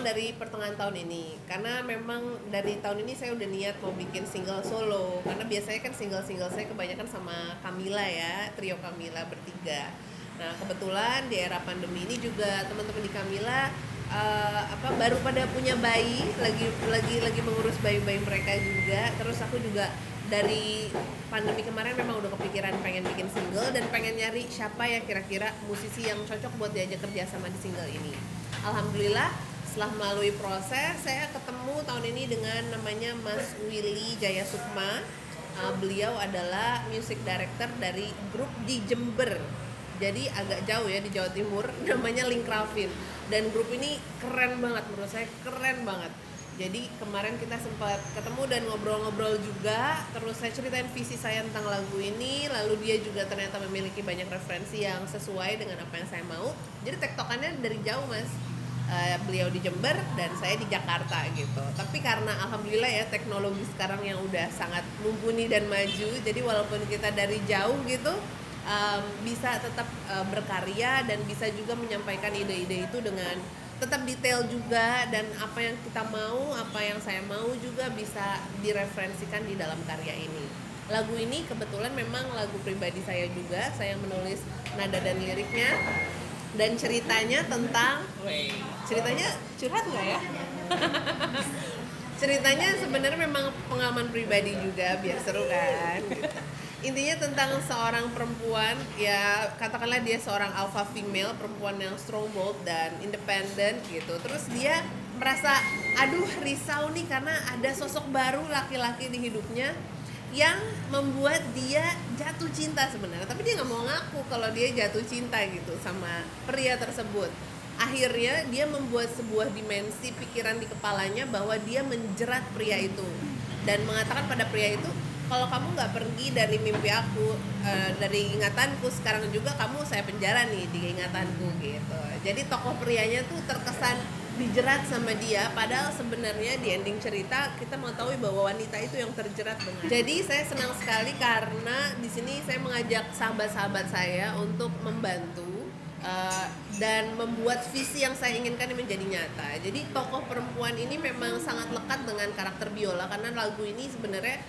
dari pertengahan tahun ini, karena memang dari tahun ini saya udah niat mau bikin single solo, karena biasanya kan single-single saya kebanyakan sama Camila ya, trio Camila bertiga. Nah kebetulan di era pandemi ini juga teman-teman di Camila baru pada punya bayi, lagi mengurus bayi-bayi mereka juga. Terus aku juga dari pandemi kemarin memang udah kepikiran pengen bikin single dan pengen nyari siapa ya kira-kira musisi yang cocok buat diajak kerja sama di single ini. Alhamdulillah setelah melalui proses saya ketemu tahun ini dengan namanya Mas Willy Jaya Sukma. Beliau adalah music director dari grup di Jember, jadi agak jauh ya di Jawa Timur, namanya Link Ravin. Dan grup ini keren banget, menurut saya keren banget. Jadi kemarin kita sempat ketemu dan ngobrol-ngobrol juga. Terus saya ceritain visi saya tentang lagu ini. Lalu dia juga ternyata memiliki banyak referensi yang sesuai dengan apa yang saya mau. Jadi tektokannya dari jauh mas. Beliau di Jember dan saya di Jakarta gitu. Tapi karena alhamdulillah ya teknologi sekarang yang udah sangat mumpuni dan maju. Jadi walaupun kita dari jauh gitu bisa tetap berkarya dan bisa juga menyampaikan ide-ide itu dengan tetap detail juga, dan apa yang kita mau, apa yang saya mau juga bisa direferensikan di dalam karya ini. Lagu ini kebetulan memang lagu pribadi saya juga, saya menulis nada dan liriknya. Dan ceritanya tentang, ceritanya curhat nggak ya? Ceritanya sebenarnya memang pengalaman pribadi juga, biar seru kan. Intinya tentang seorang perempuan, ya katakanlah dia seorang alpha female, perempuan yang strong, bold dan independent gitu. Terus dia merasa aduh risau nih karena ada sosok baru laki-laki di hidupnya yang membuat dia jatuh cinta sebenarnya, tapi dia nggak mau ngaku kalau dia jatuh cinta gitu sama pria tersebut. Akhirnya dia membuat sebuah dimensi pikiran di kepalanya bahwa dia menjerat pria itu dan mengatakan pada pria itu, kalau kamu nggak pergi dari mimpi aku, dari ingatanku, sekarang juga kamu saya penjara nih di ingatanku gitu. Jadi tokoh prianya tuh terkesan dijerat sama dia, padahal sebenarnya di ending cerita kita mengetahui bahwa wanita itu yang terjerat dengan. Jadi saya senang sekali karena di sini saya mengajak sahabat-sahabat saya untuk membantu dan membuat visi yang saya inginkan menjadi nyata. Jadi tokoh perempuan ini memang sangat lekat dengan karakter Biola, karena lagu ini sebenarnya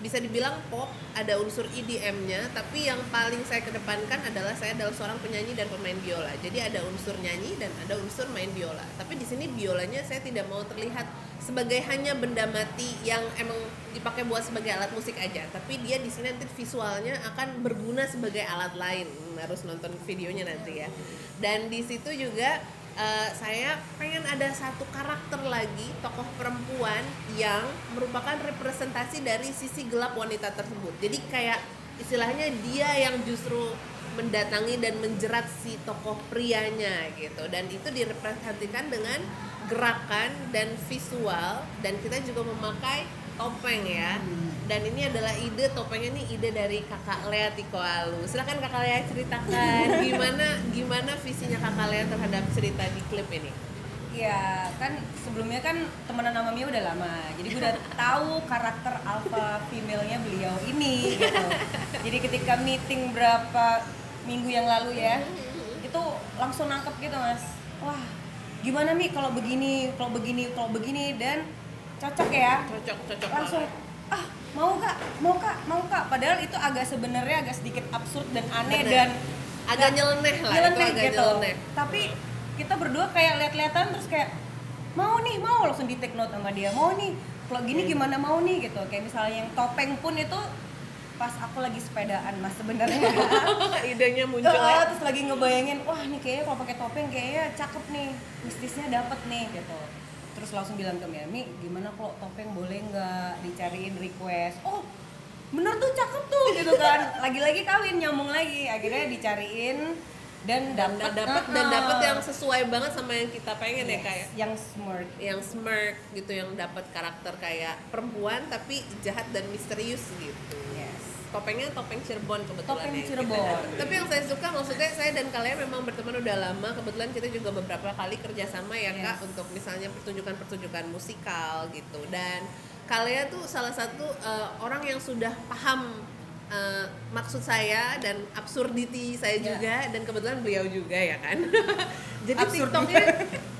bisa dibilang pop, ada unsur EDM-nya, tapi yang paling saya kedepankan adalah saya adalah seorang penyanyi dan pemain biola. Jadi ada unsur nyanyi dan ada unsur main biola. Tapi di sini biolanya saya tidak mau terlihat sebagai hanya benda mati yang emang dipakai buat sebagai alat musik aja, tapi dia di sini nanti visualnya akan berguna sebagai alat lain. Harus nonton videonya nanti ya. Dan di situ juga saya pengen ada satu karakter lagi, tokoh perempuan yang merupakan representasi dari sisi gelap wanita tersebut. Jadi kayak istilahnya dia yang justru mendatangi dan menjerat si tokoh prianya gitu. Dan itu direpresentasikan dengan gerakan dan visual, dan kita juga memakai topeng ya. Dan ini adalah ide topengnya nih, ide dari kakak Lea Tikoalu. Silakan kakak Lea ceritakan gimana visinya kakak Lea terhadap cerita di klip ini. Ya kan sebelumnya kan temenan sama Mia udah lama, jadi gue udah tahu karakter alpha female-nya beliau ini gitu. Jadi ketika meeting berapa minggu yang lalu ya, itu langsung nangkep gitu mas. Wah gimana Mi kalau begini, dan cocok ya. Cocok Langsung mau kak. Padahal itu sebenarnya agak sedikit absurd dan aneh. Bener. Dan agak nyeleneh lah, itu agak gitu. Nyeleneh. Tapi kita berdua kayak lihat-lihatan terus kayak mau langsung di take note sama dia, mau nih kalau gini gimana mau nih gitu. Kayak misalnya yang topeng pun itu pas aku lagi sepedaan mas sebenarnya. Idenya muncul ya. Terus lagi ngebayangin, wah nih kayaknya kalau pakai topeng kayaknya cakep nih, mistisnya dapet nih gitu. Terus langsung bilang ke Miami, gimana kalau topeng boleh nggak dicariin request? Oh bener tuh cakep tuh gitu kan. Lagi-lagi kawin nyambung lagi, akhirnya dicariin dan dapat yang sesuai banget sama yang kita pengen. Yes, ya kayak yang smirk gitu, yang dapat karakter kayak perempuan tapi jahat dan misterius gitu. Yes. Topengnya topeng Cirebon kebetulan. Topeng Cirebon. Tapi yang saya suka, maksudnya saya dan kalian memang berteman udah lama. Kebetulan kita juga beberapa kali kerjasama ya Kak, untuk misalnya pertunjukan musikal gitu. Dan kalian tuh salah satu orang yang sudah paham maksud saya dan absurdity saya juga, dan kebetulan beliau juga ya kan. Jadi TikToknya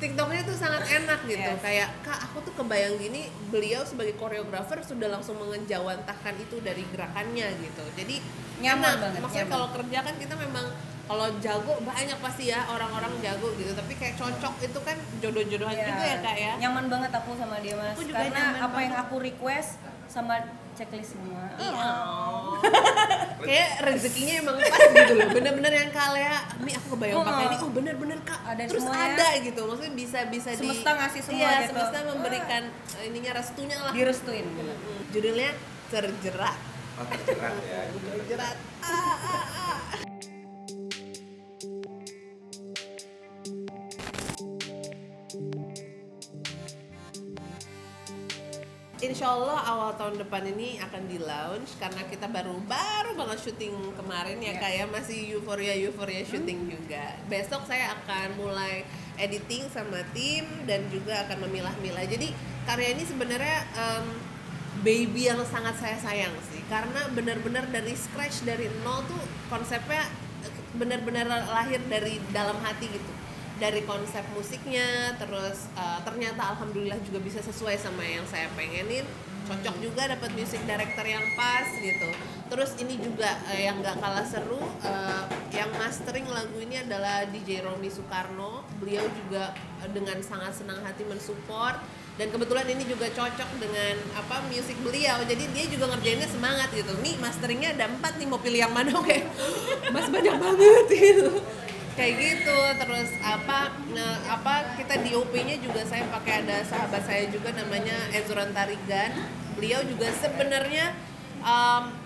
TikToknya tuh sangat enak gitu. Yes. Kayak Kak, aku tuh kebayang gini, beliau sebagai koreografer sudah langsung mengejawantahkan itu dari gerakannya gitu. Jadi Nyaman enak. banget, Maksudnya nyaman. kalau kerja kan kita memang kalau jago banyak pasti ya orang-orang jago gitu, tapi kayak cocok itu kan jodoh-jodohan Iya. juga ya Kak ya. Nyaman banget aku sama dia Mas. Aku juga Karena nyaman apa yang banget. aku request sama checklist semua. Iya. Kayak rezekinya emang pas gitu loh. Bener-bener yang Kalea, Mi aku kebayang pakai ini. Oh bener-bener Kak. Ada Terus semuanya. ada gitu. Maksudnya bisa Semesta ngasih semua iya, gitu. semesta memberikan ininya restunya lah. Direstuin gitu. Judulnya Terjerat. Oh, terjerat ya. Terjerat. Insya Allah awal tahun depan ini akan di launch karena kita baru banget syuting kemarin ya Ya. kayak masih euforia syuting juga. Besok saya akan mulai editing sama tim dan juga akan memilah-milah. Jadi karya ini sebenarnya baby yang sangat saya sayang sih karena benar-benar dari scratch dari nol tuh konsepnya benar-benar lahir dari dalam hati gitu. Dari konsep musiknya, terus ternyata alhamdulillah juga bisa sesuai sama yang saya pengenin, cocok juga dapat music director yang pas gitu. Terus ini juga yang nggak kalah seru, yang mastering lagu ini adalah DJ Romi Soekarno. Beliau juga dengan sangat senang hati mensupport dan kebetulan ini juga cocok dengan musik beliau. Jadi dia juga ngerjainnya semangat gitu. Nih masteringnya ada 4 nih, mau pilih yang mana? Oke, Mas banyak banget gitu. Kayak gitu. Terus kita di OP-nya juga saya pakai ada sahabat saya juga namanya Ezuran Tarigan. Beliau juga sebenarnya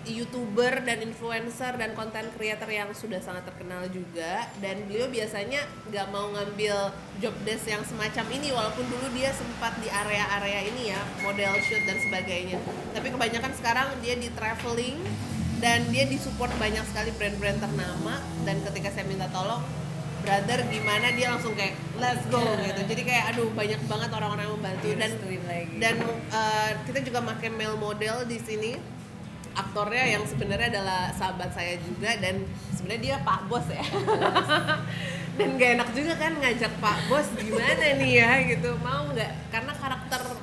YouTuber dan influencer dan content creator yang sudah sangat terkenal juga, dan beliau biasanya nggak mau ngambil job desk yang semacam ini walaupun dulu dia sempat di area-area ini ya, model shoot dan sebagainya, tapi kebanyakan sekarang dia di traveling dan dia disupport banyak sekali brand-brand ternama. Dan ketika saya minta tolong, brother gimana, dia langsung kayak let's go gitu. Jadi kayak aduh banyak banget orang-orang yang membantu. Direstuin lagi. Dan kita juga pakai male model di sini, aktornya yang sebenarnya adalah sahabat saya juga dan sebenarnya dia Pak Bos ya. Dan gak enak juga kan ngajak Pak Bos gimana nih ya gitu, mau nggak, karena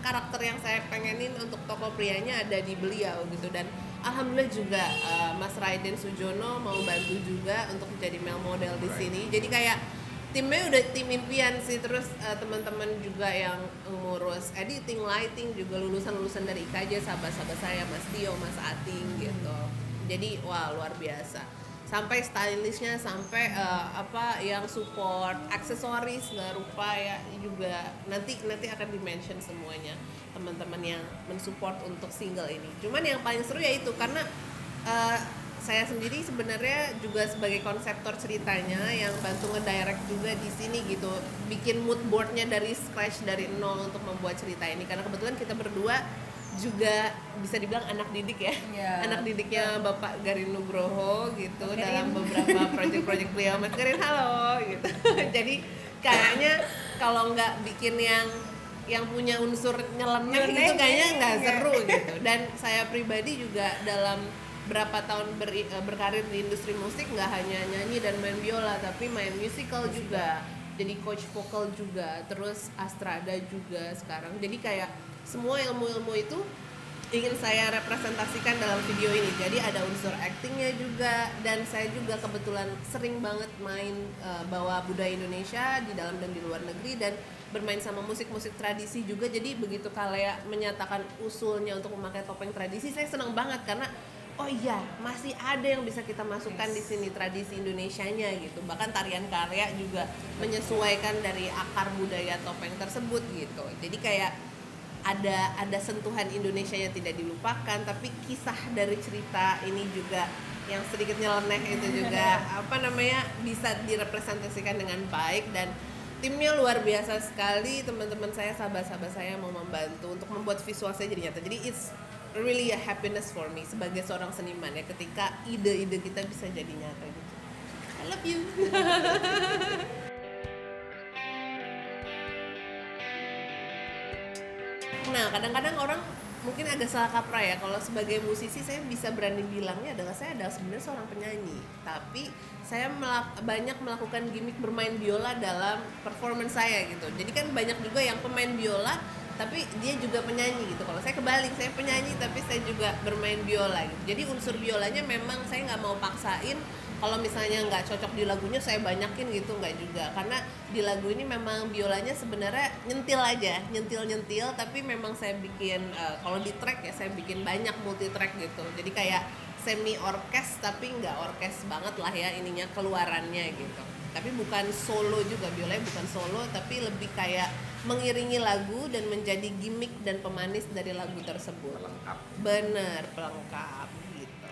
karakter yang saya pengenin untuk tokoh prianya ada di beliau gitu. Dan alhamdulillah juga Mas Raiden Sujono mau bantu juga untuk menjadi male model di sini. Jadi kayak timnya udah tim impian sih. Terus teman-teman juga yang ngurus editing, lighting juga lulusan dari IKJ, sahabat-sahabat saya, Mas Tio, Mas Ating gitu. Jadi wah luar biasa. Sampai stylistnya, sampai yang support aksesoris nggak rupa ya juga nanti akan di-mention semuanya teman-teman yang mensupport untuk single ini. Cuman yang paling seru ya itu karena saya sendiri sebenarnya juga sebagai konseptor ceritanya yang bantu ngedirect juga di sini gitu, bikin mood boardnya dari scratch dari nol untuk membuat cerita ini karena kebetulan kita berdua juga bisa dibilang anak didik ya, anak didiknya Bapak Garin Nugroho gitu. Garin. Dalam beberapa proyek-proyek beliau. Mas Garin halo gitu. Jadi kayaknya kalau nggak bikin yang punya unsur nyeleneh gitu kayaknya nggak seru gitu. Dan saya pribadi juga dalam berapa tahun berkarir di industri musik nggak hanya nyanyi dan main biola tapi main musical juga, jadi coach vokal juga, terus astrada juga sekarang. Jadi kayak semua ilmu-ilmu itu ingin saya representasikan dalam video ini. Jadi ada unsur actingnya juga, dan saya juga kebetulan sering banget main bawa budaya Indonesia di dalam dan di luar negeri, dan bermain sama musik-musik tradisi juga. Jadi begitu Kalea menyatakan usulnya untuk memakai topeng tradisi, saya senang banget karena oh iya masih ada yang bisa kita masukkan di sini, tradisi Indonesianya gitu. Bahkan tarian Kalea juga menyesuaikan dari akar budaya topeng tersebut gitu. Jadi kayak ada sentuhan Indonesia yang tidak dilupakan, tapi kisah dari cerita ini juga yang sedikit nyeleneh itu juga bisa direpresentasikan dengan baik. Dan timnya luar biasa sekali, teman-teman saya, sahabat-sahabat saya mau membantu untuk membuat visual saya jadi nyata. Jadi it's really a happiness for me sebagai seorang seniman ya, ketika ide-ide kita bisa jadi nyata gitu. I love you. Nah, kadang-kadang orang mungkin agak salah kaprah ya. Kalau sebagai musisi saya bisa berani bilangnya adalah saya adalah sebenarnya seorang penyanyi, tapi saya banyak melakukan gimmick bermain biola dalam performance saya gitu. Jadi kan banyak juga yang pemain biola tapi dia juga penyanyi gitu. Kalau saya kebalik, saya penyanyi tapi saya juga bermain biola gitu. Jadi unsur biolanya memang saya nggak mau paksain. Kalau misalnya nggak cocok di lagunya saya banyakin gitu, nggak juga, karena di lagu ini memang biolanya sebenarnya nyentil aja, nyentil tapi memang saya bikin kalau di track ya saya bikin banyak multi track gitu, jadi kayak semi orkes tapi nggak orkes banget lah ya ininya keluarannya gitu, tapi bukan solo juga, biolanya bukan solo tapi lebih kayak mengiringi lagu dan menjadi gimmick dan pemanis dari lagu tersebut. Lengkap. Bener, pelengkap gitu.